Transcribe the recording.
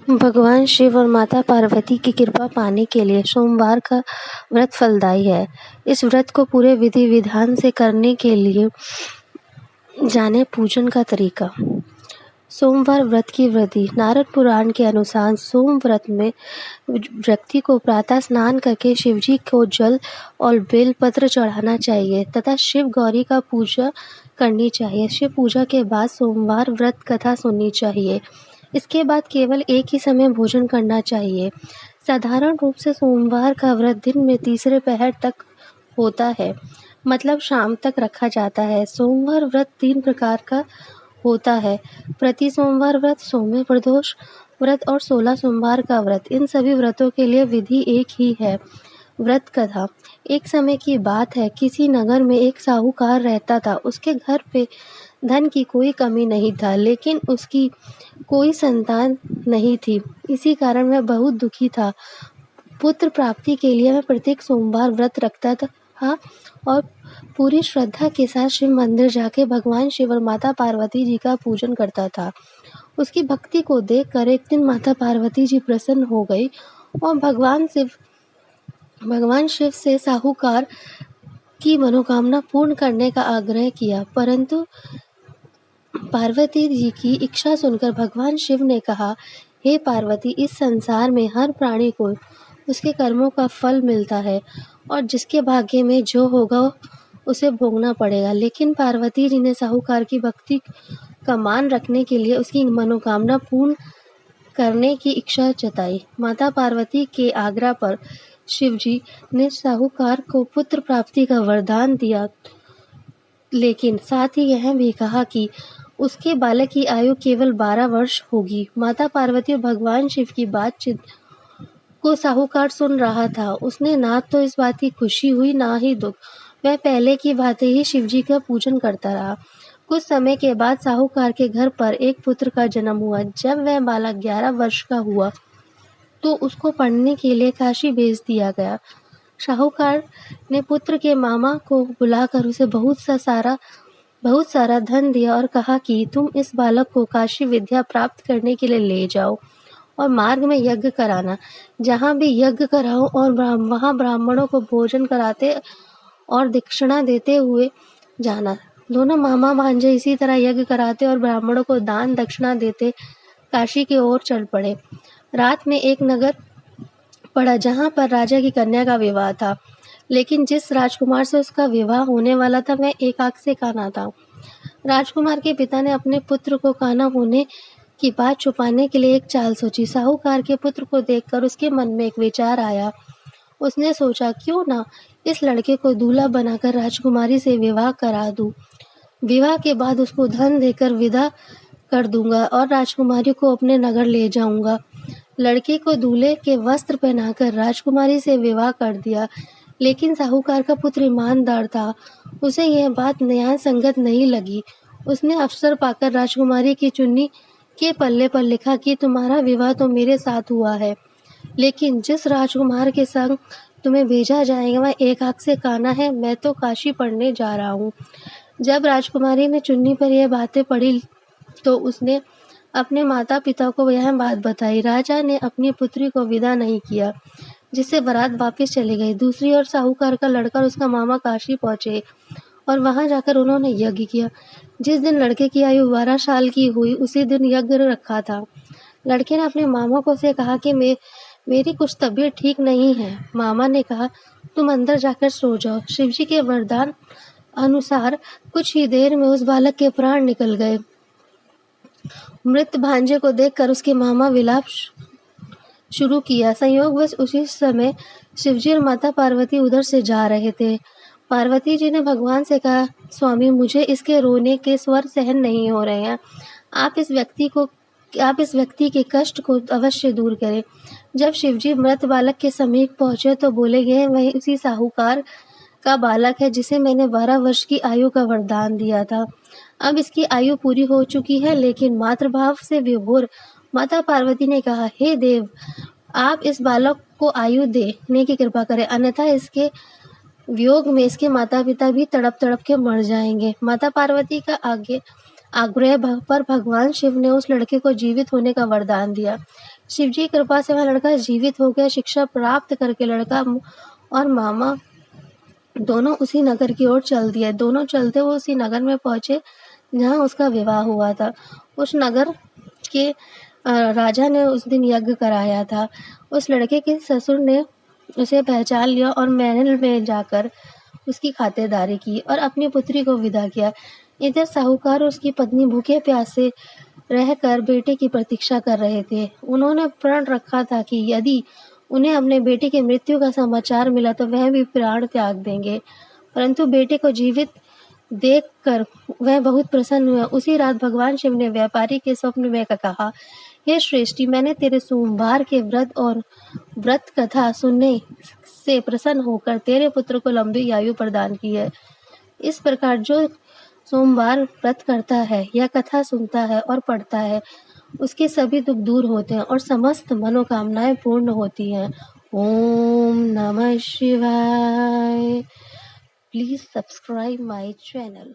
भगवान शिव और माता पार्वती की कृपा पाने के लिए सोमवार का व्रत फलदायी है। इस व्रत को पूरे विधि विधान से करने के लिए जाने पूजन का तरीका। सोमवार व्रत की विधि। नारद पुराण के अनुसार सोम व्रत में व्यक्ति को प्रातः स्नान करके शिवजी को जल और बेलपत्र चढ़ाना चाहिए तथा शिव गौरी का पूजा करनी चाहिए। शिव पूजा के बाद सोमवार व्रत कथा सुननी चाहिए। इसके बाद केवल एक ही समय भोजन करना चाहिए। साधारण रूप से सोमवार का व्रत दिन में तीसरे पहर तक होता है, मतलब शाम तक रखा जाता है। सोमवार व्रत 3 प्रकार का होता है: प्रति सोमवार व्रत, सौम्य प्रदोष व्रत और 16 सोमवार का व्रत। इन सभी व्रतों के लिए विधि एक ही है। व्रत कथा। एक समय की बात है, किसी नगर में एक साहूकार रहता था। उसके घर पे धन की कोई कमी नहीं था, लेकिन उसकी कोई संतान नहीं थी। इसी कारण वह बहुत दुखी था। पुत्र प्राप्ति के लिए वह प्रत्येक सोमवार व्रत रखता था और पूरी श्रद्धा के साथ शिव मंदिर जाके भगवान शिव और माता पार्वती जी का पूजन करता था। उसकी भक्ति को देखकर एक दिन माता पार्वती जी प्रसन्न हो गई और भगवान शिव से साहूकार की मनोकामना पूर्ण करने का आग्रह किया, परंतु पार्वती जी की इच्छा सुनकर भगवान शिव ने कहा, हे पार्वती, इस संसार में हर प्राणी को उसके कर्मों का फल मिलता है और जिसके भाग्य में जो होगा उसे भोगना पड़ेगा। लेकिन पार्वती जी ने साहूकार की भक्ति का मान रखने के लिए उसकी मनोकामना पूर्ण करने की इच्छा जताई। माता पार्वती के आग्रह पर शिवजी ने साहूकार को पुत्र प्राप्ति का वरदान दिया, लेकिन साथ ही यह भी कहा कि उसके बालक की आयु केवल 12 वर्ष होगी। माता पार्वती और भगवान शिव की बातचीत को साहूकार सुन रहा था। उसने ना तो इस बात की खुशी हुई ना ही दुख। वह पहले की भांति ही शिवजी का पूजन करता रहा। कुछ समय के बाद साहूकार के घर पर एक पुत्र का जन्म हुआ। जब वह बालक 11 वर्ष का हुआ तो उसको पढ़ने के लिए काशी भेज दिया गया। साहूकार ने पुत्र के मामा को बुलाकर उसे बहुत सारा धन दिया और कहा कि तुम इस बालक को काशी विद्या प्राप्त करने के लिए ले जाओ और मार्ग में यज्ञ कराना। जहाँ भी यज्ञ कराओ और वहाँ ब्राह्मणों को भोजन कराते और दक्षिणा देते हुए जाना। दोनों मामा भांजे इसी तरह यज्ञ कराते और ब्राह्मणों को दान दक्षिणा देते काशी की ओर चल पड़े। रात में एक नगर पड़ा जहाँ पर राजा की कन्या का विवाह था, लेकिन जिस राजकुमार से उसका विवाह होने वाला था वह एक आंख से काना था। राजकुमार के पिता ने अपने पुत्र को काना होने की बात छुपाने के लिए एक चाल सोची। साहूकार के पुत्र को देखकर उसके मन में एक विचार आया। उसने सोचा, क्यों ना इस लड़के को दूल्हा बनाकर राजकुमारी से विवाह करा दूं। विवाह के बाद उसको धन देकर विदा कर दूंगा और राजकुमारी को अपने नगर ले जाऊंगा। लड़के को दूल्हे के वस्त्र पहनाकर राजकुमारी से विवाह कर दिया, लेकिन साहूकार का पुत्र ईमानदार था। उसे यह बात न्याय संगत नहीं लगी। उसने अवसर पाकर राजकुमारी की चुन्नी के पल्ले पर लिखा कि तुम्हारा विवाह तो मेरे साथ हुआ है, लेकिन जिस राजकुमार के संग तुम्हें भेजा जाएगा वह एक आंख से काना है। मैं तो काशी पढ़ने जा रहा हूँ। जब राजकुमारी ने चुन्नी पर यह बातें पढ़ी तो उसने अपने माता पिता को यह बात बताई। राजा ने अपनी पुत्री को विदा नहीं किया, जिससे बारात वापस चली गई। दूसरी ओर साहूकार का लड़का और उसका मामा काशी पहुंचे और वहां जाकर उन्होंने यज्ञ किया। जिस दिन लड़के की आयु 12 साल की हुई उसी दिन यज्ञ रखा था। लड़के ने अपने मामा को से कहा कि मेरी कुछ तबीयत ठीक नहीं है। मामा ने कहा, तुम अंदर जाकर सो जाओ। शिवजी के वरदान अनुसार कुछ ही देर में उस बालक के प्राण निकल गए। मृत भांजे को देखकर उसके मामा विलाप शुरू किया। संयोगवश उसी समय शिवजी और माता पार्वती उधर से जा रहे थे। पार्वती जी ने भगवान से कहा, स्वामी, मुझे इसके रोने के स्वर सहन नहीं हो रहे हैं। आप इस व्यक्ति के कष्ट को अवश्य दूर करें। जब शिवजी मृत बालक के समीप पहुंचे तो बोले, यह वही उसी साहूकार का बालक है जिसे मैंने 12 वर्ष की आयु का वरदान दिया था। अब इसकी आयु पूरी हो चुकी है, लेकिन मातृभाव से विभोर माता पार्वती ने कहा, हे देव, आप इस बालक को आयु देने की कृपा करें, अन्यथा इसके वियोग में इसके माता पिता भी तड़प तड़प के मर जाएंगे। माता पार्वती का आग्रह पर भगवान शिव ने उस लड़के को जीवित होने का वरदान दिया। शिव जी की कृपा से वह लड़का जीवित हो गया। शिक्षा प्राप्त करके लड़का और मामा दोनों उसी नगर की ओर चल दिए। दोनों चलते हुए उसी नगर में पहुंचे जहां उसका विवाह हुआ था। उस नगर के राजा ने उस दिन यज्ञ कराया था। उस लड़के के ससुर ने उसे पहचान लिया और महल में जाकर उसकी खातिरदारी की और अपनी पुत्री को विदा किया। इधर साहूकार और उसकी पत्नी भूखे प्यासे रहकर बेटे की प्रतीक्षा कर रहे थे। उन्होंने प्रण रखा था कि यदि उन्हें अपने बेटे की मृत्यु का समाचार मिला तो वह भी प्राण त्याग देंगे, परंतु बेटे को जीवित देखकर वह बहुत प्रसन्न हुआ। उसी रात भगवान शिव ने व्यापारी के स्वप्न में कहा, हे श्रेष्ठी, मैंने तेरे सोमवार के व्रत और व्रत कथा सुनने से प्रसन्न होकर तेरे पुत्र को लंबी आयु प्रदान की है। इस प्रकार जो सोमवार व्रत करता है या कथा सुनता है और पढ़ता है, उसके सभी दुख दूर होते हैं और समस्त मनोकामनाएं पूर्ण होती हैं। ओम नमः शिवाय। Please subscribe my channel.